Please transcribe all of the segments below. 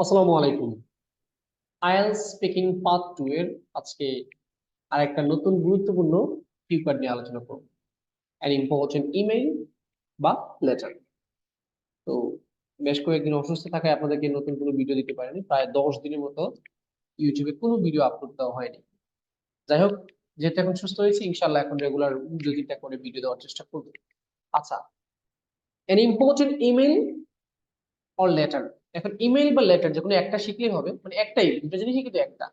আসসালামু আলাইকুম। IELTS speaking part 2 এর আজকে আরেকটা নতুন গুরুত্বপূর্ণ কিওয়ার্ড নিয়ে আলোচনা করব। অ্যান ইম্পর্টেন্ট ইমেইল বা লেটার। তো বেশ কয়েকদিন অসুস্থ থাকায় আপনাদেরকে নতুন কোনো ভিডিও দিতে পারিনি, প্রায় 10 দিনের মতো ইউটিউবে কোনো ভিডিও আপলোড দেওয়া হয়নি। যাই হোক, যেহেতু এখন সুস্থ হয়েছি, ইনশাল্লাহ এখন রেগুলার 2-3টা করে ভিডিও দেওয়ার চেষ্টা করব। আচ্ছা, an important email or letter. এখন ইমেইল বা লেটার যে কোনো একটা শিখলেই হবে, মানে একটাই, দুটো জিনিসই কিন্তু একটা।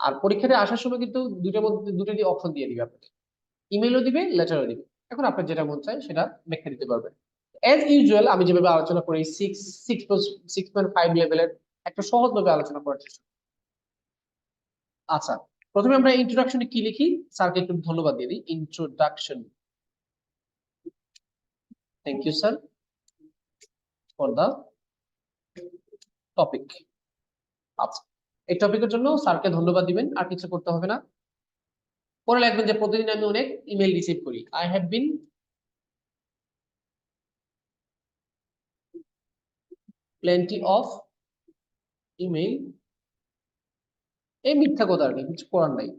আর পরীক্ষাতে আসার সময় কিন্তু দুটোর মধ্যে দুটোরই অপশন দিয়ে দিবে আপনাকে, ইমেলও দিবে, লেটারও দিবে। এখন আপনার যেটা মন চায় সেটা ব্যাখ্যা দিতে পারবেন। এজ ইউজুয়াল আমি যেভাবে আলোচনা করি, 6.5 লেভেলের একটা সহজভাবে আলোচনা করার চেষ্টা করি। আচ্ছা, প্রথমে আমরা ইন্ট্রোডাকশনে কি লিখি, স্যারকে একটু ধন্যবাদ দিয়ে দিই। Introduction, thank you sir for the topic. আচ্ছা, এই টপিকের জন্য স্যারকে ধন্যবাদ দিবেন, আর কিছু করতে হবে না। পরে লিখবেন যে প্রতিদিন আমি অনেক ইমেল রিসিভ করি। I have been plenty of email, এই মিথ্যা কথা আর কি, কিছু করার নাই।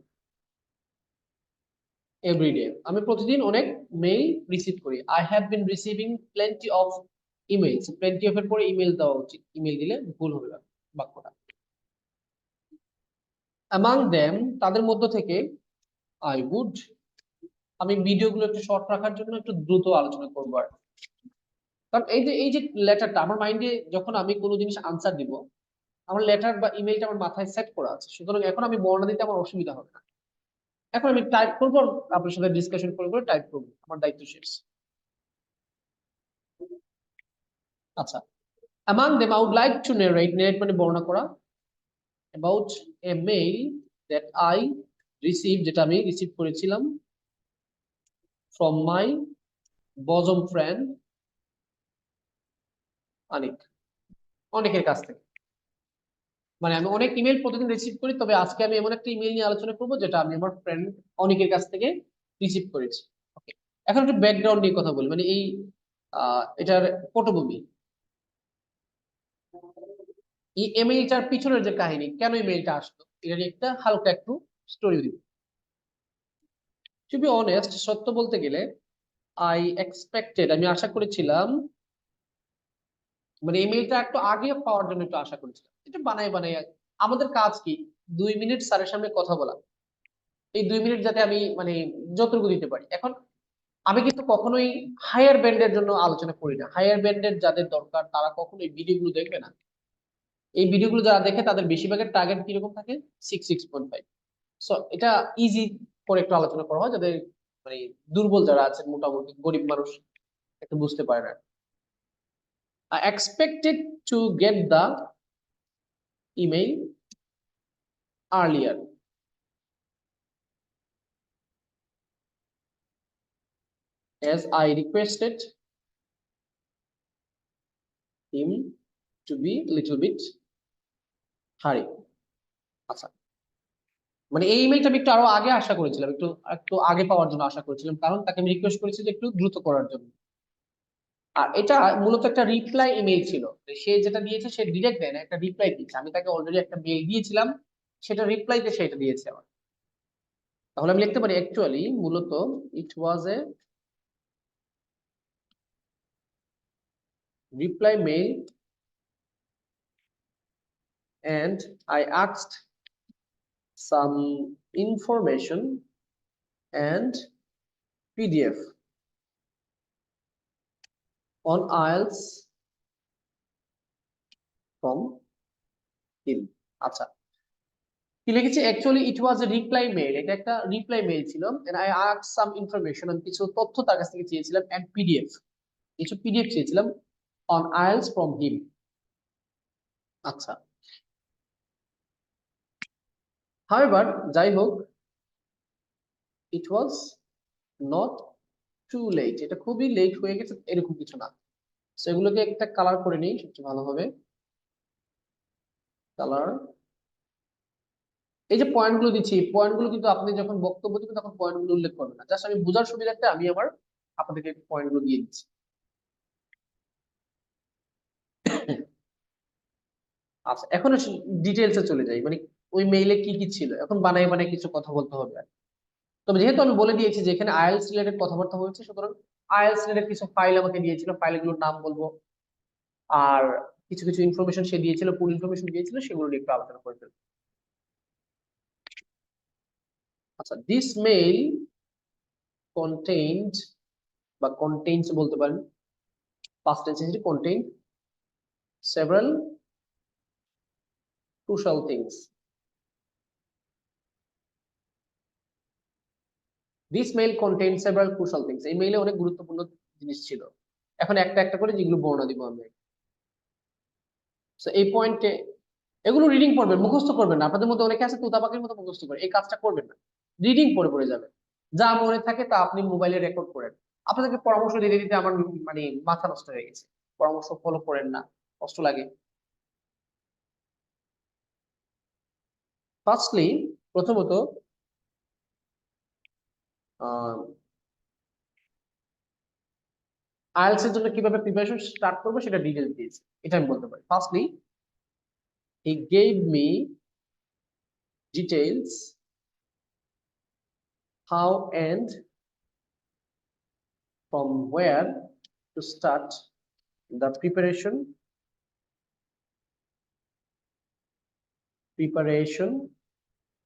এভরিডে, আমি প্রতিদিন অনেক মেইল রিসিভ করি। I have been receiving plenty of emails. Plenty of এর পরে ইমেল দেওয়া উচিত, ইমেল দিলে ভুল হবে বাক্যটা। অ্যামাং দেম, তাদের মধ্য থেকে। আই উড, আমি ভিডিওগুলো একটু শর্ট রাখার জন্য একটু দ্রুত আলোচনা করবো আর কি। কারণ এই যে লেটারটা আমার মাইন্ডে, যখন আমি কোনো জিনিস আনসার দিব, আমার লেটার বা ইমেলটা আমার মাথায় সেট করা আছে, সুতরাং এখন আমি বর্ণনা দিতে আমার অসুবিধা হবে না। এখন আমি টাইপ করবো, আর আপনার সাথে ডিসকাশন করে টাইপ করবো, আমার দায়িত্ব শেষ। আচ্ছা, among them I would like to narrate মানে বর্ণনা করা, about a mail that I received, যেটা আমি রিসিভ করেছিলাম, from my bosom friend অনিক, অনেকের কাছ থেকে। মানে আমি অনেক ইমেল প্রতিদিন রিসিভ করি, তবে আজকে আমি এমন একটা ইমেল নিয়ে আলোচনা করবো যেটা আমি আমার ফ্রেন্ড অনেকের কাছ থেকে রিসিভ করেছি। ওকে, এখন একটু ব্যাকগ্রাউন্ড নিয়ে কথা বলি, মানে এই এটার পটভূমি, এই ইমেলটার পিছনের যে কাহিনী, কেন ইমেলটা আসলো, এটা নিয়ে একটা হালকা একটু স্টোরি দিব। টু বি অনেস্ট, সত্য বলতে গেলে, আই এক্সপেক্টেড, আমি আশা করেছিলাম, মানে ইমেলটা একটু আগে পাওয়ার জন্য একটু আশা করেছিলাম। এটা বানাই বানাই আমাদের কাজ কি, 2 মিনিট স্যারের সামনে কথা বলা, এই 2 মিনিট যাতে আমি মানে যতটুকু দিতে পারি। এখন আমি কিন্তু কখনোই হায়ার ব্যান্ডের জন্য আলোচনা করি না। হায়ার ব্যান্ডের যাদের দরকার তারা কখনোই ভিডিওগুলো দেখবে না। এই ভিডিওগুলো যারা দেখে তাদের বেশিরভাগের টার্গেট কিরকম থাকে, 6.5। সো এটা ইজি করে একটু আলোচনা করা হয়, যাদের মানে দুর্বল যারা আছেন, মোটামুটি গরিব মানুষ একটু বুঝতে পারে না। I expected to get the email earlier, as I requested him to be little bit hurry. আচ্ছা, মানে এই ইমেলটা আমি একটু আরো আগে আশা করেছিলাম, একটু একটু আগে পাওয়ার জন্য আশা করেছিলাম, কারণ তাকে আমি রিকোয়েস্ট করেছি যে একটু দ্রুত করার জন্য। আর এটা মূলত একটা রিপ্লাই ইমেল ছিল। সে যেটা দিয়েছে সে ডিরেক্ট দেয় না, একটা রিপ্লাই দিয়েছে। আমি তাকে অলরেডি একটা মেল দিয়েছিলাম, সেটা রিপ্লাইতে সেটা দিয়েছে আমার। তাহলে আমি লিখতে পারি, অ্যাকচুয়ালি মূলত it was a reply mail and I asked some information and PDF on IELTS from him. আচ্ছা, কি লিখেছি, actually it was a reply mail, এটা একটা রিপ্লাই মেল ছিল, and I asked some information, আমি কিছু তথ্য তার কাছ থেকে চেয়েছিলাম, and PDF, কিছু পিডিএফ চেয়েছিলাম, on IELTS from him। আচ্ছা, however, যাই হোক, it was not too late, এটা খুবই লেট হয়ে গেছে এরকম কিছু না। সেগুলোকে একটা কালার করে নিই, সবচেয়ে ভালো হবে। কালার, এই যে পয়েন্ট গুলো দিচ্ছি, পয়েন্ট গুলো কিন্তু আপনি যখন বক্তব্য দিবেন তখন পয়েন্ট গুলো উল্লেখ করবেন না, জাস্ট আমি বোঝার সুবিধার্থে আমি আমার আপনাদেরকে পয়েন্ট গুলো দিয়ে দিচ্ছি। আচ্ছা, এখন ডিটেলসে চলে যাই, মানে ওই মেইলে কি কি ছিল, এখন বানাই বানাই কিছু কথা বলতে হবে আর। তবে যেহেতু আমি বলে দিয়েছি যে এখানে আইএলটিএস রিলেটেড কথাবার্তা হয়েছে, সুতরাং আইএলটিএস রিলেটেড কিছু ফাইল আমাকে দিয়েছিল, ফাইলগুলোর নাম বলবো, আর কিছু কিছু ইনফরমেশন সে দিয়েছিল, ফুল ইনফরমেশন দিয়েছিল, সেগুলো নিয়ে একটু আলোচনা করে ফেলবো। আচ্ছা, দিস মেইল কন্টেইনড বা কন্টেইনস বলতে পারেন, পাস্ট টেন্স হিসেবে contain several crucial things. This mail contain several crucial things, এই মেইলে অনেক গুরুত্বপূর্ণ জিনিস ছিল। এখন একটা একটা করে যেগুলো বর্ণনা দিব আমি। So, এই পয়েন্টে এগুলো রিডিং পড়বেন, মুখস্থ করবেন না। আপনাদের মধ্যে অনেকে আছে তোতা পাখির মতো মুখস্থ করে, এই কাজটা করবেন না। রিডিং পড়ে পড়ে যাবে, যা মনে থাকে তা আপনি মোবাইলে রেকর্ড করেন। আপনাদেরকে পরামর্শ দিতে দিতে আমার মানে মাথা নষ্ট হয়ে গেছে। পরামর্শ ফলো করেন না, কষ্ট লাগে। ফার্স্টলি, প্রথমত আইএলটিএস এর জন্য কিভাবে প্রিপারেশন স্টার্ট করবো সেটা ডিটেইলস দিয়েছি, এটা আমি বলতে পারি। Firstly, he gave me details how and from where to start the preparation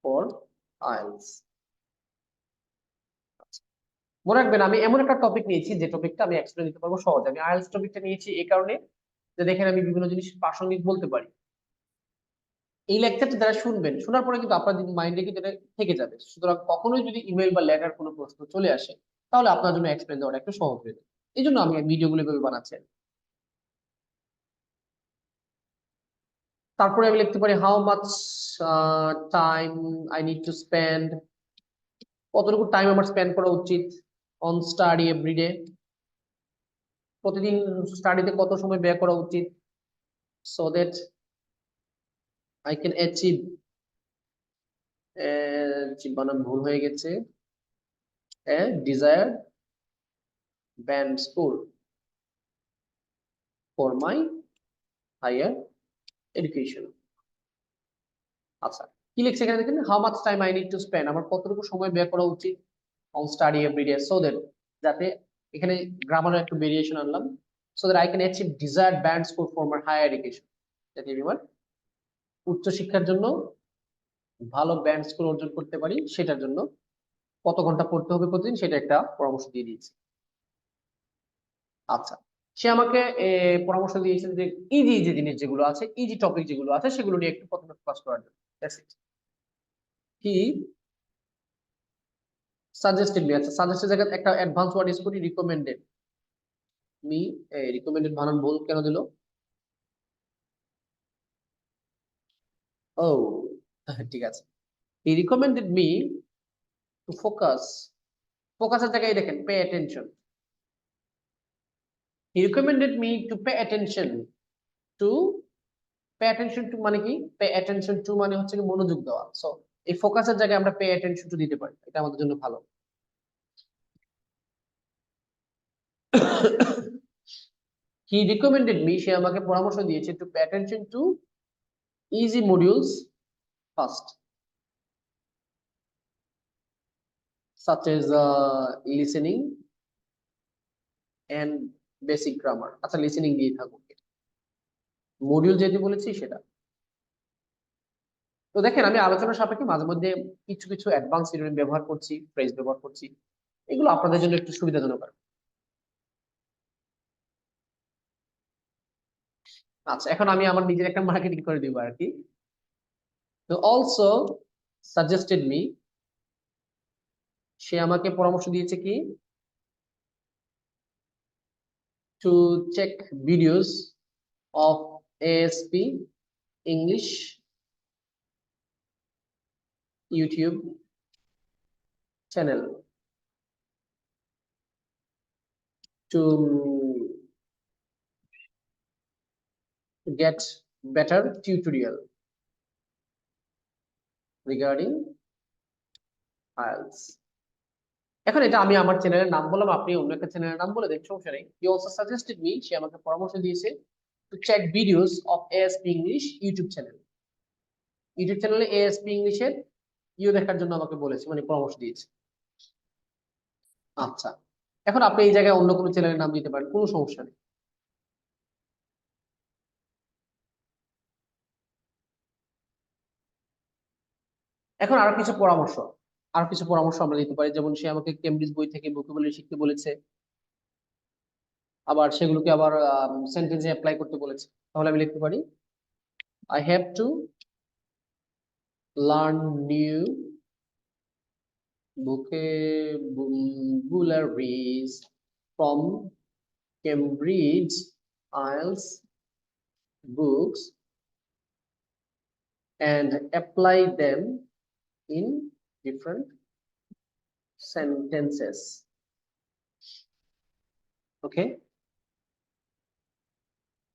for IELTS. মনে রাখবেন, আমি এমন একটা টপিক নিয়েছি যে টপিকটা আমি এক্সপ্লেন দিতে পারবো সহজে। আমি আইএলটিএস টপিকটা নিয়েছি এই কারণে যে দেখেন আমি বিভিন্ন জিনিস প্রাসঙ্গিক বলতে পারি। এই লেকচারটা যারা শুনবেন, শোনার পরে কিন্তু আপনার মাইন্ডে কিন্তু এটা থেকে যাবে। সুতরাং কখনোই যদি ইমেল বা লেটার কোনো প্রশ্ন চলে আসে, তাহলে আপনার জন্য এক্সপ্লেন দেওয়াটা একটু সহজ হয়ে যাবে। এই জন্য আমি ভিডিওগুলো এভাবে বানাচ্ছি। তারপরে আমি লিখতে পারি how much time I need to spend, কতটুকু টাইম আমার স্পেন্ড করা উচিত অন স্টাডি এভরিডে, প্রতিদিন স্টাডিতে কত সময় ব্যয় করা উচিত, so that I can achieve, বানান ভুল হয়ে গেছে, a desired band score for my higher education. আচ্ছা, কি লিখছে এখানে দেখেন, how much time I need to spend, আমার কতটুকু সময় ব্যয় করা উচিত on study everyday, so that, যাতে, এখানে গ্রামারের একটু ভেরিয়েশন আনলাম, so that I can achieve desired band score for my higher education, যাতে আমি আমার উচ্চ শিক্ষার জন্য ভালো ব্যান্ড স্কোর অর্জন করতে পারি, সেটার জন্য কত ঘন্টা পড়তে হবে প্রতিদিন, সেটা একটা পরামর্শ দিয়ে দিয়েছি। আচ্ছা, সে আমাকে পরামর্শ দিয়েছেন যে ইজি যে জিনিস যেগুলো আছে, ইজি টপিক যেগুলো আছে, সেগুলো নিয়ে একটু প্রথমে ফোকাস করার জন্য। That's it. He suggested me, আচ্ছা সাজেস্টেড জায়গায় একটা অ্যাডভান্স ওয়ার্ড ইউজ করি, রিকমেন্ডেড মি। রিকমেন্ডেড বানান ভুল কেন দিল? ও ঠিক আছে। হি রিকমেন্ডেড মি টু ফোকাস, ফোকাসের জায়গায় দেখেন pay attention. He recommended me to pay attention to, pay attention to মানে কি? পে অ্যাটেনশন টু মানে হচ্ছে কি মনোযোগ দেওয়া। সো এই ফোকাসের জায়গায় আমরা পে অ্যাটেনশন টু দিতে পারি, এটা আমাদের জন্য ভালো। হি রিকমেন্ডেড মি, সে আমাকে পরামর্শ দিয়েছে to pay attention to easy modules first, such as listening and basic grammar। আচ্ছা, লিসেনিং দিয়ে থাকুক, মডিউল যেহেতু বলেছি সেটা। তো দেখেন, আমি আলোচনা সাপেক্ষে মাঝে মধ্যে কিছু কিছু অ্যাডভান্স ইডিয়ম ব্যবহার করছি, ফ্রেজ ব্যবহার করছি, এগুলো আপনাদের জন্য একটু সুবিধাজনক আর। আচ্ছা, এখন আমি আমার নিজের একটা মার্কেটিং করে দিব আর কি। তো অলসো সাজেস্টেড মি, সে আমাকে পরামর্শ দিয়েছে কি, to check videos of ASP English YouTube channel to get better tutorial regarding IELTS। এখন এটা আমি আমার চ্যানেলের নাম বললাম, আপনি অন্য একটা চ্যানেলের নাম বলে দেন, সমস্যা নেই। হি অলসো সাজেস্টেড মি, সে আমাকে পরামর্শ দিয়েছে to check videos of ASP English YouTube channel. YouTube চ্যানেলে ASP ইংলিশের দেখার জন্য আমাকে বলেছে, মানে পরামর্শ দিয়েছে। আচ্ছা, এখন আপনি এই জায়গায় অন্য কোনো চ্যানেলের নাম দিতে পারেন, কোনো সমস্যা নেই। এখন আরো কিছু পরামর্শ আমরা দিতে পারি, যেমন সে আমাকে কেমব্রিজ বই থেকে ভোকাবুলারি শিখতে বলেছে, আবার সেগুলোকে আবার সেন্টেন্সে অ্যাপ্লাই করতে বলেছে। তাহলে আমি লিখতে পারি I have to learn new vocabularies from Cambridge IELTS books and apply them in different sentences. Okay?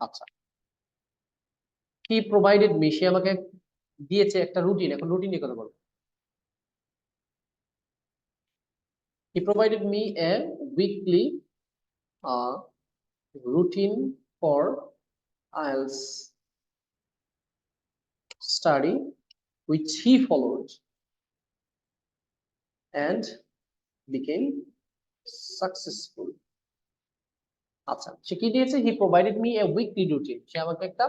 আচ্ছা, he provided me, সে আমাকে দিয়েছে একটা রুটিন। এখন রুটিন নিয়ে কথা বলবো। He provided me a weekly routine for IELTS study, which he followed and became successful. আচ্ছা, সে কি দিয়েছে? He provided me a weekly routine, সে আমাকে একটা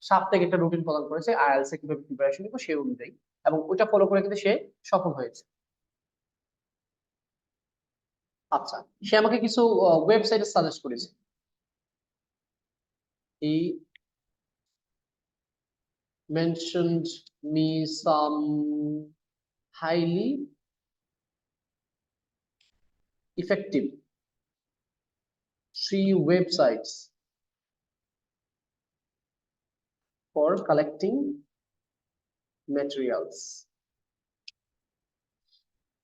সাপ্তাহিক একটা রুটিন প্রদান করেছে আইএলটিএস এর কিভাবে প্রিপারেশন নিব সেই অনুযায়ী, এবং ওটা ফলো করে কিন্তু সে সফল হয়েছে। আচ্ছা, সে আমাকে কিছু ওয়েবসাইট সাজেস্ট করেছে। হি mentioned me some highly effective 3 websites for collecting materials.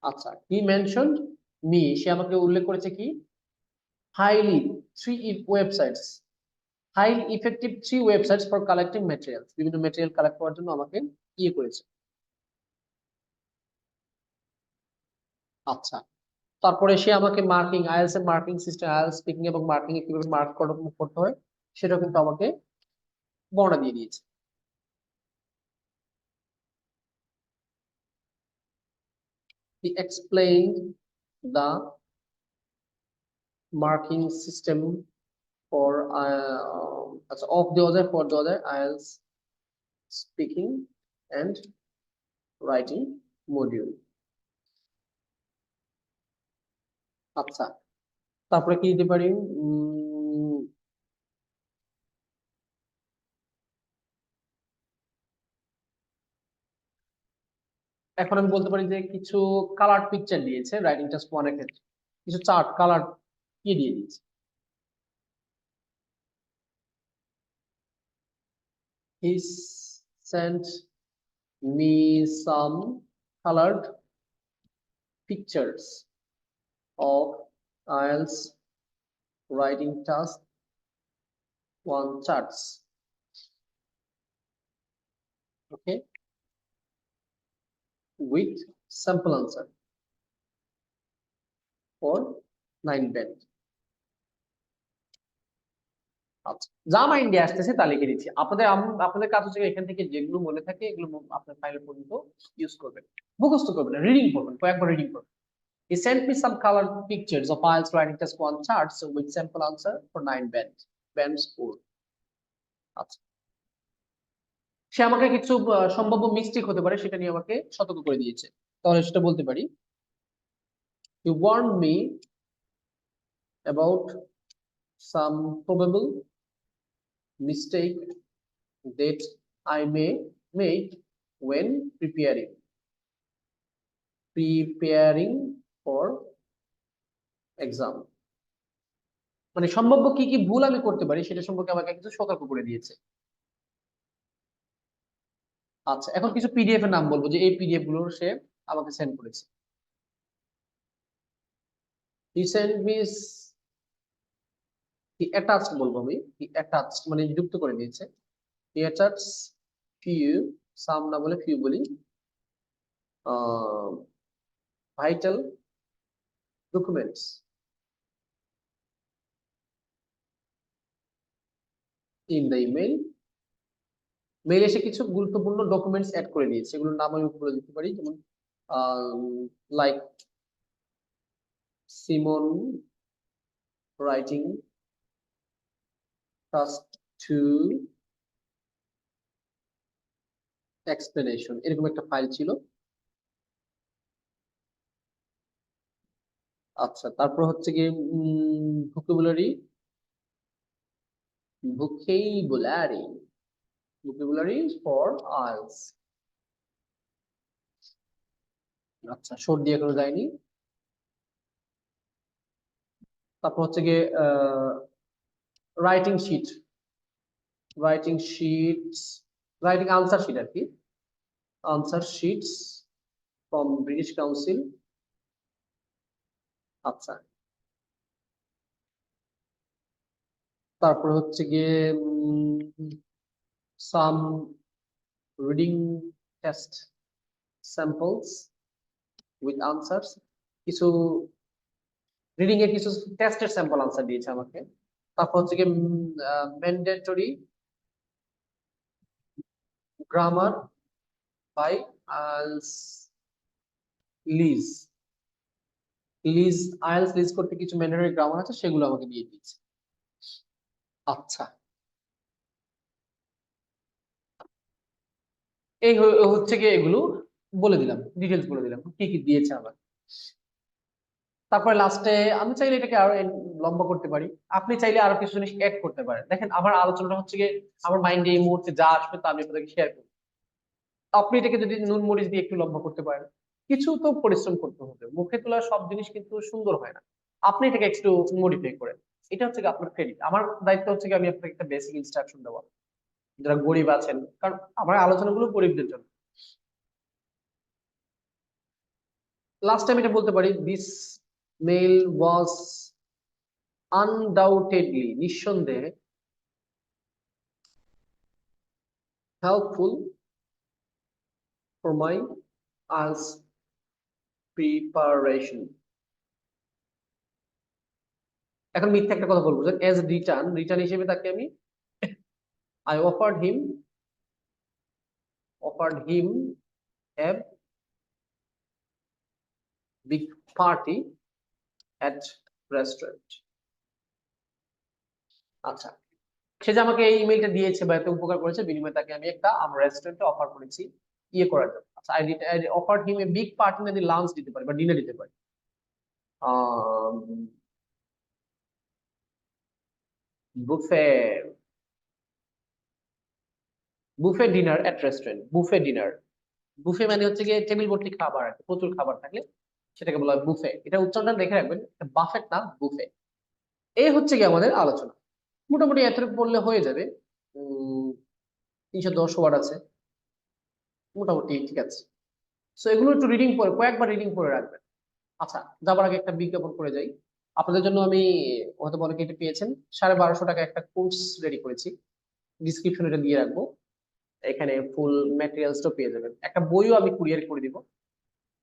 আচ্ছা, হি মেনশনড মি, সে আমাকে উল্লেখ করেছে কি highly 3 websites, highly effective 3 websites for collecting materials, বিভিন্ন ম্যাটেরিয়াল কালেক্ট করার জন্য আমাকে করেছে। আচ্ছা, তারপরে সে আমাকে মার্কিং, আইএলটিএস এর মার্কিং সিস্টেম, আইএলটিএস স্পিকিং এবং মার্কিং এ কিভাবে মার্ক করতে হয় সেটা কিন্তু আমাকে বর্ণনা দিয়ে দিয়েছে। He explained the marking system for of the other IELTS speaking and writing module. আচ্ছা, তারপরে কি দিতে পারি? এখন আমি বলতে পারি যে কিছু কালার পিকচার দিয়েছে রাইটিং টেস্ট 1 এর ক্ষেত্রে, কিছু চার্ট কালার কি দিয়ে দিয়েছে। He sent me some colored pictures of IELTS writing task 1 charts. Okay, with sample answer for 9 band. আচ্ছা, যা মাইন্ডে আসতেছে তা লিখে দিচ্ছি। আপনাদের কাজ হচ্ছে এখান থেকে যেগুলো মনে থাকে এগুলো আপনার ফাইলে পর্যন্ত ইউজ করবেন, মুখস্থ করবেন না, রিডিং করবেন, কয়েকবার রিডিং করবেন। He sent me some colored pictures of IELTS writing test 1 charts with sample answer for 9 band score. আচ্ছা, সে আমাকে কিছু সম্ভাব্য মিস্টেক হতে পারে সেটা নিয়ে আমাকে সতর্ক করে দিয়েছে। তাহলে সেটা বলতে পারি he warned me about some probable mistake that I may make when preparing for exam. মানে সম্ভাব্য কি কি ভুল আমি করতে পারি সেটা সম্পর্কে আমাকে কিছু সতর্ক করে দিয়েছে। আচ্ছা, এখন কিছু পিডিএফ এর নাম বলবো যে এই পিডিএফ গুলো সে আমাকে সেন্ড করেছে। he sent me he attached বলবো আমি, he attached মানে যুক্ত করে দিয়েছে। he attached few, some না বলে few বলি, vital documents in the email. মেইলে এসে কিছু গুরুত্বপূর্ণ ডকুমেন্টস অ্যাড করে দিয়েছে, সেগুলোর নাম আমি বলে দিতে পারি, যেমন like Simon writing task 2 explanation, এরকম একটা ফাইল ছিল। আচ্ছা, তারপর হচ্ছে গিয়ে vocabulary vocabulary vocabulary for IELTS. আচ্ছা, সর্দি এখনো যায়নি। তারপর হচ্ছে গিয়ে writing sheet writing sheets writing answer sheet আর কি, answer sheets from British Council. আচ্ছা, তারপর হচ্ছে গিয়ে some reading test samples with answers, কিছু রিডিং এর কিছু টেস্টের স্যাম্পল আনসার দিয়েছে আমাকে। তারপর হচ্ছে গিয়ে ম্যান্ডেটরি গ্রামার বাই লিজ লিজ আইএলটিএস লিজ করতে কিছু ম্যান্ডেটরি গ্রামার আছে, সেগুলো আমাকে দিয়ে দিয়েছে। আচ্ছা, এই হচ্ছে গিয়ে এগুলো বলে দিলাম, ডিটেলস বলে দিলাম কি কি দিয়েছে আমার। তারপরে লাস্টে আমি চাইলে এটাকে আরো লম্বা করতে পারি, আপনি চাইলে আরো কিছু জিনিস অ্যাড করতে পারেন। দেখেন, আমার আলোচনাটা হচ্ছে গিয়ে আমার মাইন্ডে এই মুহূর্তে যা আসবে তা আমি আপনাদেরকে শেয়ার করব। আপনি এটাকে যদি নুন মরিচ দিয়ে একটু লম্বা করতে পারেন, কিছু তো পরিশ্রম করতে হবে, মুখে তোলা সব জিনিস কিন্তু সুন্দর হয় না, আপনি এটাকে একটু মডিফাই করেন। এটা হচ্ছে কি আপনার ক্রেডিট, আমার দায়িত্ব হচ্ছে কি আমি আপনাকে একটা বেসিক ইনস্ট্রাকশন দেওয়া, যারা গরিব আছেন, কারণ আমার আলোচনাগুলো গরিবদের জন্য। লাস্ট টাইম এটা বলতে পারি, দিস মেল ওয়াজ আনডাউটেডলি, নিঃসন্দেহে, helpful for my IELTS preparation. এখন মিথ্যা একটা কথা বলবো, এজ রিটার্ন রিটার্ন হিসেবে তাকে আমি I offered him a big party at restaurant. আচ্ছা, সে যে আমাকে এই ইমেলটা দিয়েছে বা এত উপকার করেছে, বিনিময়ে তাকে আমি একটা আমার রেস্টুরেন্টে অফার করেছি ইয়ে করার জন্য। আচ্ছা, I offered him a big party, যদি লাঞ্চ দিতে পারি বা ডিনার দিতে পারি, বুফে বুফে ডিনার এট রেস্টুরেন্ট, বুফে ডিনার। বুফে মানে হচ্ছে গিয়ে টেবিল ভর্তি খাবার আর কি, প্রচুর খাবার থাকলে সেটাকে বলা হয় বুফে। এটা উচ্চারণটা দেখে রাখবেন, বাফেট না, বুফে। এই হচ্ছে কি আমাদের আলোচনা, মোটামুটি এতটুকু বললে হয়ে যাবে। 310 ওয়ার্ড আছে, মোটামুটি ঠিক আছে। সো এগুলো একটু রিডিং করে, কয়েকবার রিডিং করে রাখবেন। আচ্ছা, যাবার আগে একটা বিজ্ঞাপন করে যাই আপনাদের জন্য। আমি হয়তো অনেকে এটা পেয়েছেন, 1250 টাকা একটা কোর্স রেডি করেছি, ডিসক্রিপশনে এটা দিয়ে রাখবো, এখানে ফুল ম্যাটেরিয়ালসটা পেয়ে যাবেন। একটা বইও আমি কুরিয়ার করে দিব,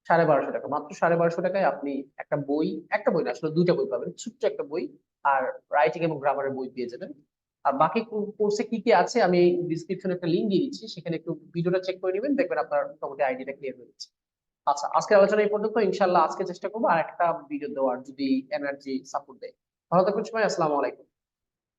1250 টাকা, মাত্র 1250 টাকায় আপনি একটা বই, একটা বই না আসলে দুইটা বই পাবেন, ছোট্ট একটা বই, আর রাইটিং এবং গ্রামারের বই পেয়ে যাবেন। আর বাকি কোর্সে কি কি আছে আমি ডিসক্রিপশনে একটা লিংক দিয়ে দিচ্ছি, সেখানে একটু ভিডিওটা চেক করে নেবেন, দেখবেন আপনার মোটামুটি আইডিয়াটা ক্লিয়ার হয়ে যাচ্ছে। আচ্ছা, আজকের আলোচনা এই পর্যন্ত, ইনশাল্লাহ আজকে চেষ্টা করবো আর একটা ভিডিও দেওয়ার, যদি এনার্জি সাপোর্ট দেয়। ভালো থাকবেন সবাই, আসসালামু আলাইকুম।